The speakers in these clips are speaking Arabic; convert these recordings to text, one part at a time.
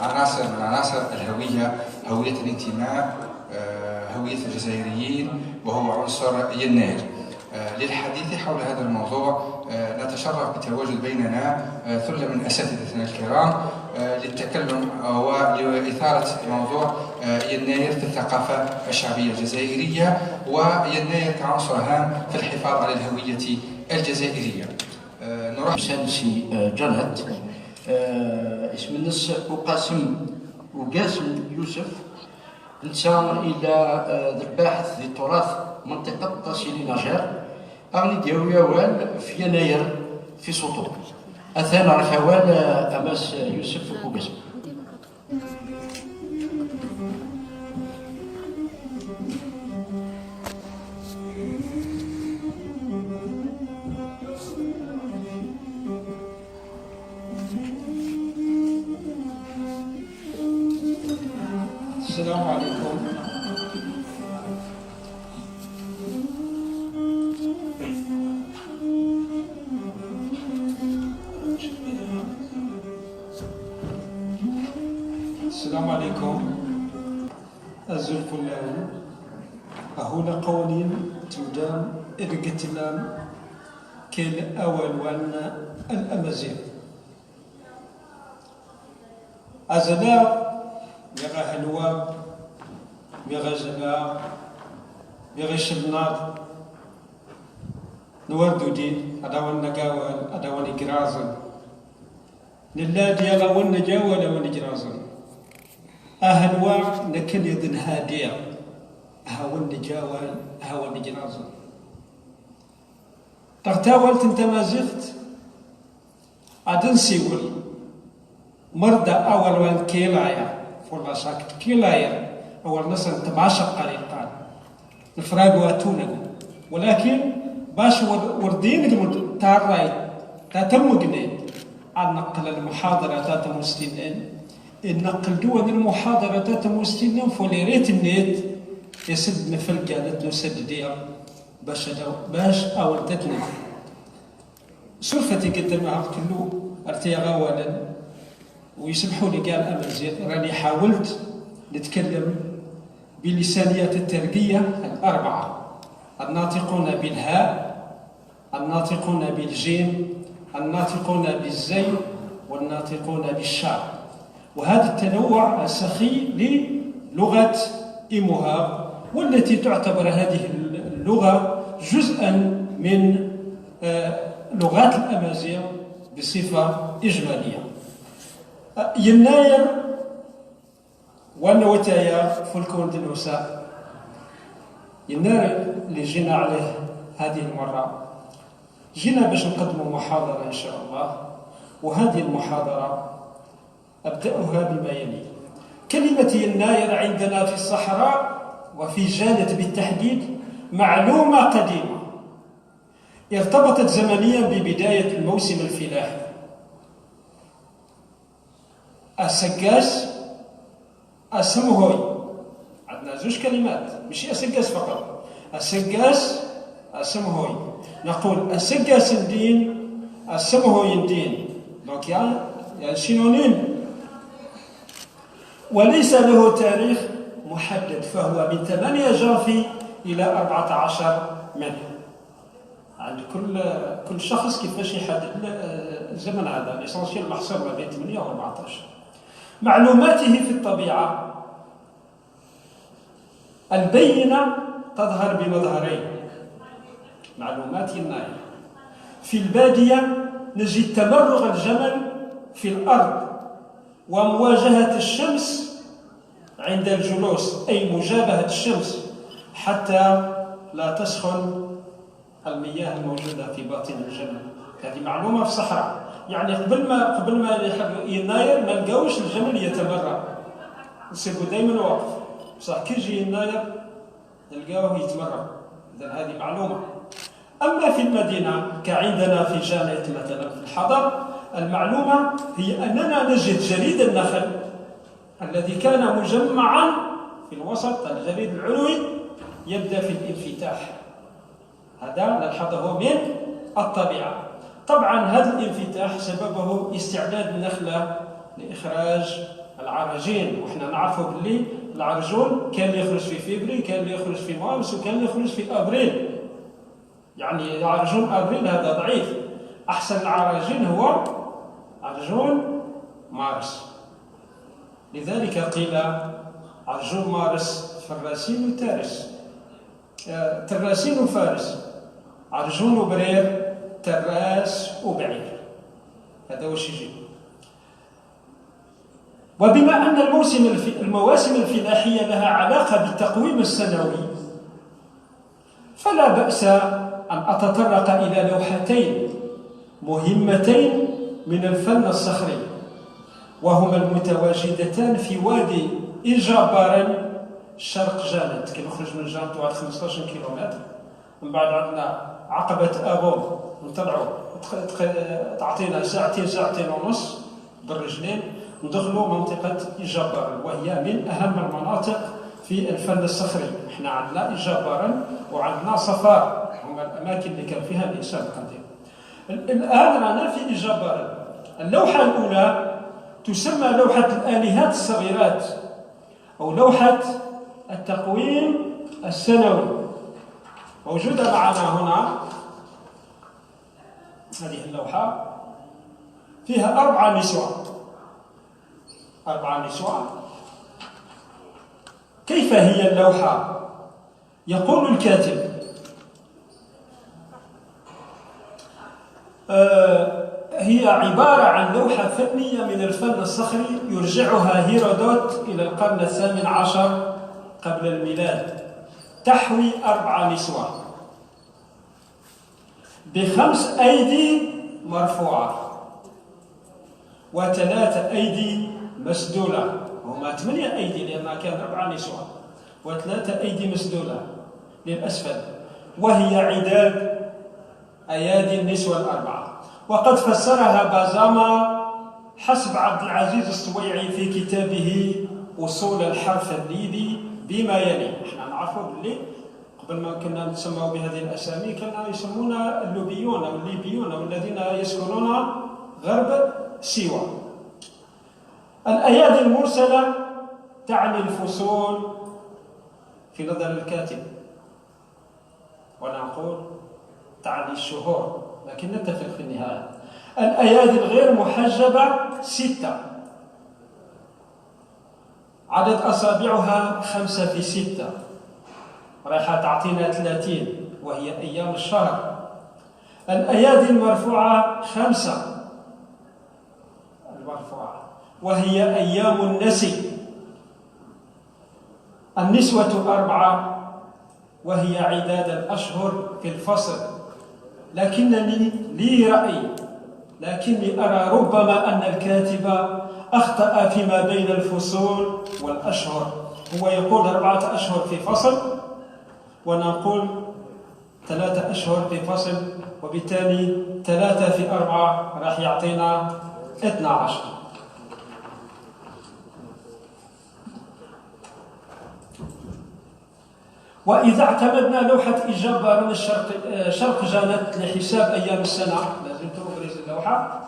عناصر من عناصر الهوية، هوية الانتماء، هوية الجزائريين، وهو عنصر يناير. للحديث حول هذا الموضوع نتشرف بالتواجد بيننا ثلة من أساتذتنا الكرام للتكلم ولإثارة موضوع يناير في الثقافة الشعبية الجزائرية، ويناير كعنصر هام في الحفاظ على الهوية الجزائرية. نروح سي جنات اسم الناس وقاسم يوسف، نسعى إلى الباحث في تراث منطقة طاسيلي نجار أغني ديالو وال في يناير في سطور أثناء رخوال أماس يوسف وقاسم. السلام عليكم. السلام عليكم. الزلف اللون هنا قوانين تمدام إرقتلام كل أول وان الأمازيغ أزلا بغا هلوى بغا زلا بغا شلنار نوردو دين أدوان نقاول أدوان إقرازن لله ديالا ون جاول ون جرازن أهلوى نكن يدن هادية هاون جاول هاون جرازن تغتاولت انت ما زغت عدن سيول مرضى أول وان كيلايا فولا ساكت كيلايا أول نسل تباشق قريقان الفراق واتونك، ولكن باش وردين تاراي تاتم جنين عن نقل المحاضرة تاتم مستنين النقل دون المحاضرة تاتم مستنين فوليريت النيت يسد نفل جالت نسد ديال باش أول تتنف سلفتي قدمها كله ارتيا غوالا ويسمحوا لي قال أمازيغ راني حاولت نتكلم بلسانيات الترقية الأربعة: الناطقون بالهاء، الناطقون بالجيم، الناطقون بالزين، والناطقون بالشاء. وهذا التنوع السخي للغة إيموهاب، والتي تعتبر هذه اللغة جزءا من لغات الأمازيغ بصفة إجمالية. يناير ونوتايا فولكون دنوسا يناير اللي جينا عليه هذه المرة جينا باش نقدموا محاضرة إن شاء الله، وهذه المحاضرة أبدأها بما يلي: كلمة يناير عندنا في الصحراء وفي جالة بالتحديد معلومة قديمة ارتبطت زمنيا ببداية الموسم الفلاحي. السقاس السمهوي، عندنا زوج كلمات ماشي السقاس فقط، السقاس السمهوي. نقول السقاس ندين السمهوي ندين، دونك يعني سينونيم، وليس له تاريخ محدد، فهو من 8 جانفي إلى 14 منه. عند كل شخص كيفاش يحدد الزمن هذا، الاسونسيال محصور ما بين 8 و 14. معلوماته في الطبيعة البينة تظهر بمظهرين: معلومات يناير. في البادية نجد تمرغ الجمل في الأرض ومواجهة الشمس عند الجلوس، أي مجابهة الشمس حتى لا تسخن المياه الموجودة في باطن الجمل. هذه معلومة في الصحراء، يعني قبل ما يناير ما لقاوش الجمل يتمرغ، يسيبوا دائما واقف، بصح كي يجي يناير نلقاوه يتمرغ. إذا هذه معلومة. أما في المدينة كعندنا في جامعة مثلا في الحضر، المعلومة هي أننا نجد جريد النخل الذي كان مجمعا في الوسط، الجريد العلوي يبدأ في الانفتاح. هذا نلحظه من الطبيعة. طبعا هذا الانفتاح سببه استعداد النخلة لإخراج العرجين. وإحنا نعرفوا باللي العرجون كان اللي يخرج في فبراير، كان اللي يخرج في مارس، وكان اللي يخرج في أبريل. يعني عرجون أبريل هذا ضعيف، أحسن العراجين هو عرجون مارس. لذلك قيل عرجون مارس فراسين وتارس، تراسين وفارس، عرجون وبرير، تراس وبعير. هذا واش يجي. وبما أن المواسم الفلاحية لها علاقة بالتقويم السنوي، فلا بأس أن أتطرق إلى لوحتين مهمتين من الفن الصخري، وهما المتواجدتان في وادي إيجابارن شرق جانت. كي نخرج من جانت واحد 15 كيلومتر، من بعد عندنا عقبة أبو، نطلعوا تعطينا ساعتين ونص بالرجلين، ندخلوا منطقة إيجابارن، وهي من أهم المناطق في الفن الصخري. احنا عندنا إيجابارن وعندنا صفار، هما الأماكن اللي كان فيها الإنسان القديم. الآن رانا في إيجابارن. اللوحة الأولى تسمى لوحة الآلهات الصغيرات، أو لوحة التقويم السنوي، موجودة معنا هنا. هذه اللوحة فيها 4 نسوة. كيف هي اللوحة؟ يقول الكاتب: هي عبارة عن لوحة فنية من الفن الصخري يرجعها هيرودوت إلى القرن 18 قبل الميلاد، تحوي 4 نسوة ب5 أيدي مرفوعة و3 أيدي مسدولة. هما 8 أيدي لأنها كان 4 نسوة، و3 أيدي مسدولة للأسفل، وهي عداد أيادي النسوة ال4. وقد فسرها بازاما حسب عبد العزيز الصويعي في كتابه أصول الحرف الليبي بما يلي. احنا نعرفوا باللي قبل ما كنا نسموا بهذه الأسامي كانوا يسمونا اللوبيون أو الليبيون أو الذين يسكنون غرب سيوا. الأيادي المرسلة تعني الفصول في نظر الكاتب، ونقول تعني الشهور، لكن نتفق في النهاية. الأيادي الغير محجبة 6، عدد أصابعها 5 في 6، رايحة تعطينا 30 وهي أيام الشهر. الأيادي المرفوعة 5 المرفوعة وهي أيام النسي. النسوة 4 وهي عداد الأشهر في الفصل. لكنني لي رأي، لكني أرى ربما أن الكاتب أخطأ فيما بين الفصول والأشهر. هو يقول 4 أشهر في فصل، ونقول 3 أشهر في فصل، وبالتالي 3 في 4 راح يعطينا 12. وإذا اعتمدنا لوحة إيجابارن شرق جانت لحساب أيام السنة، لازم تبرز اللوحة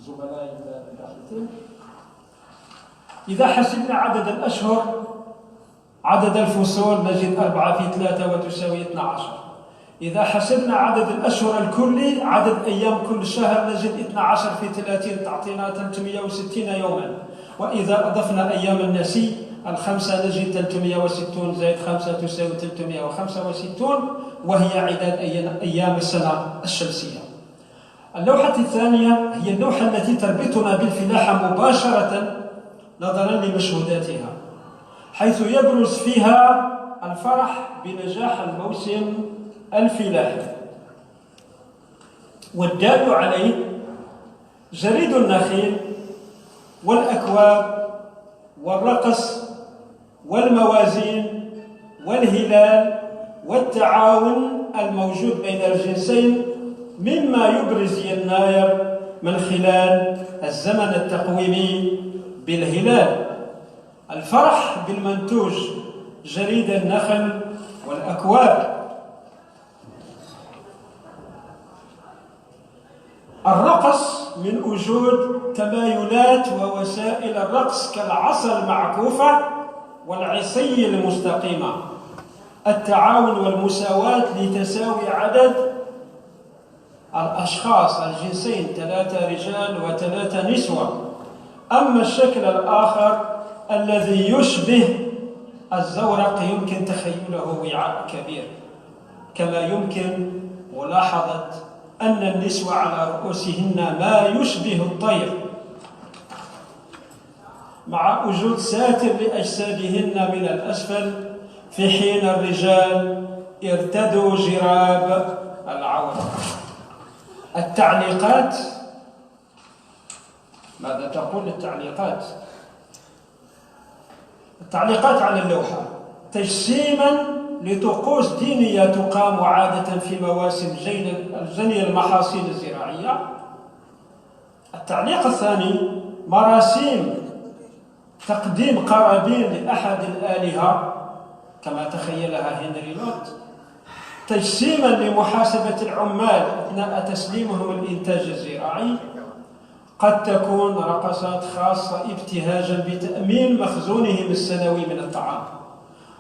زملائي الباحثين. إذا حسبنا عدد الأشهر عدد الفصول نجد 4 في 3 وتساوي 12. إذا حسبنا عدد الأشهر الكلي عدد أيام كل شهر نجد 12 في 30 تعطينا 360 يوما. وإذا أضفنا أيام النسي 5 نجد 360 زائد 5 تساوي 365، وهي عداد أيام السنة الشمسية. اللوحة الثانية هي اللوحة التي تربطنا بالفلاحة مباشرة نظرا لمشهوداتها، حيث يبرز فيها الفرح بنجاح الموسم الفلاحي، والدال عليه جريد النخيل والأكواب والرقص والموازين والهلال والتعاون الموجود بين الجنسين، مما يبرز يناير من خلال الزمن التقويمي بالهلال. الفرح بالمنتوج جريد النخل والأكواب. الرقص من وجود تمايلات ووسائل الرقص كالعصا المعكوفة والعصي المستقيمة، التعاون والمساواة لتساوي عدد الأشخاص الجنسين 3 رجال و3 نسوة. أما الشكل الآخر الذي يشبه الزورق يمكن تخيله وعاء كبير، كما يمكن ملاحظة أن النسوة على رؤوسهن ما يشبه الطير، مع وجود ساتر لأجسادهن من الأسفل، في حين الرجال ارتدوا جراب العورة. التعليقات، ماذا تقول التعليقات؟ التعليقات على اللوحة تجسيما لطقوس دينية تقام عادة في مواسم جني المحاصيل الزراعية. التعليق الثاني مراسيم تقديم قرابين لأحد الآلهة كما تخيلها هنري لوت، تجسيما لمحاسبة العمال أثناء تسليمهم الإنتاج الزراعي. قد تكون رقصات خاصة ابتهاجا بتأمين مخزونهم السنوي من الطعام،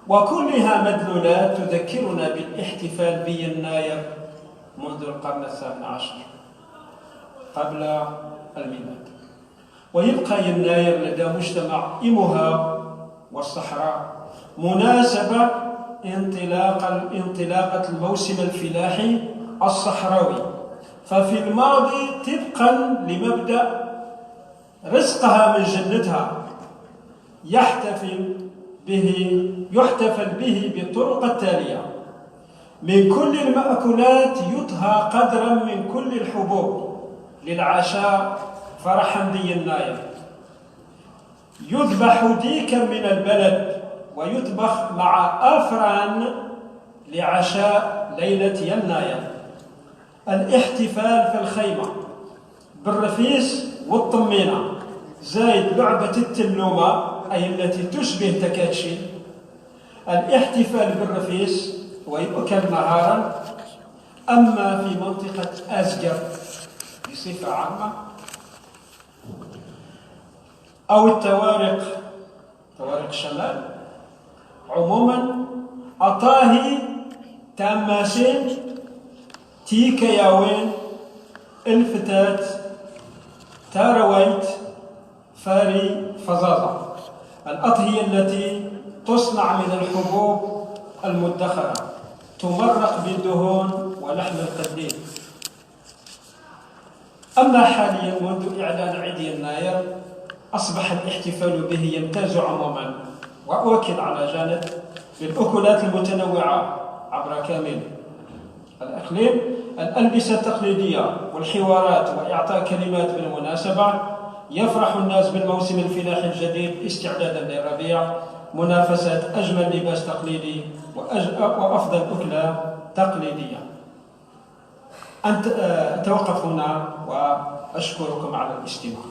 وكلها مدلولات تذكرنا بالاحتفال بيناير منذ القرن ال18 قبل الميلاد. ويبقى يناير لدى مجتمع إيموها والصحراء مناسبة انطلاقة الموسم الفلاحي الصحراوي، ففي الماضي طبقا لمبدأ رزقها من جنتها يحتفل به بالطرق التالية: من كل المأكولات يطهى قدرا من كل الحبوب للعشاء فرحا بيناير، يذبح ديكا من البلد ويطبخ مع أفران لعشاء ليلة يناير. الاحتفال في الخيمة بالرفيس والطمينة زايد لعبة التلومة أي التي تشبه تكاتشي. الاحتفال بالرفيس ويؤكل نهارا. أما في منطقة أزجر بصفة عامة أو التوارق، توارق الشمال عموما، أطاهي تاماسين تيكا ياوين الفتات تارويت فاري فظاظة، الأطهية التي تصنع من الحبوب المدخرة تمرق بالدهون ولحم القديم. أما حاليا منذ إعلان عيد يناير أصبح الاحتفال به يمتاز عموما وأؤكد على جانب بالأكلات المتنوعة عبر كامل الأقليم، الألبسة التقليدية والحوارات وإعطاء كلمات بالمناسبة. يفرح الناس بالموسم الفلاحي الجديد استعدادا للربيع، منافسة أجمل لباس تقليدي وأفضل أكلة تقليدية. أتوقف هنا وأشكركم على الاستماع.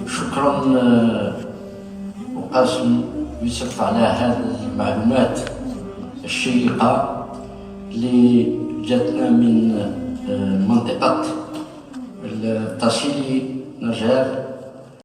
شكرا وقاسم يوسف على هذه المعلومات الشيقة اللي جاتنا من منطقة التصيلي نجار